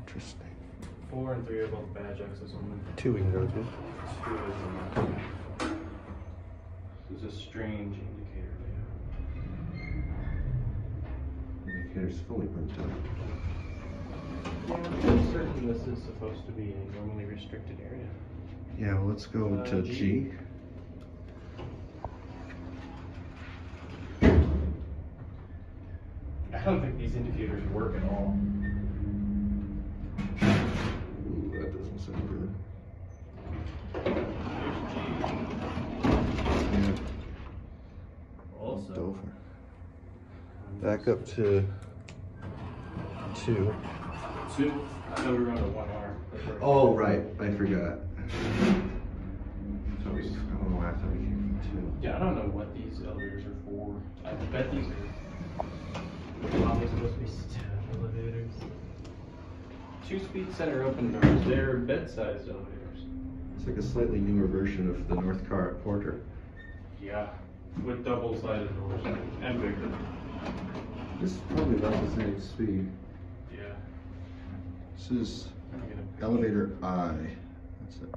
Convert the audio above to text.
Interesting. 4 and 3 are both badge access only. 2 we can go to. 2 is not. This is a strange indicator Indicator's fully printed. Yeah, I'm certain this is supposed to be a normally restricted area. Yeah, well, let's go to G. I don't think these indicators work at all. Ooh, that doesn't sound good. Yeah. Also, Dover. Back up to 2. 2? I thought we were on to 1R. Oh, right. I forgot. So I don't know why I thought we came from 2. Yeah, I don't know what these elevators are for. I bet these are probably supposed to be staff elevators. 2-speed center open doors. They're bed-sized elevators. It's like a slightly newer version of the North Car Porter. Yeah, with double-sided doors and bigger. This is probably about the same speed. Yeah. This is elevator I. That's it.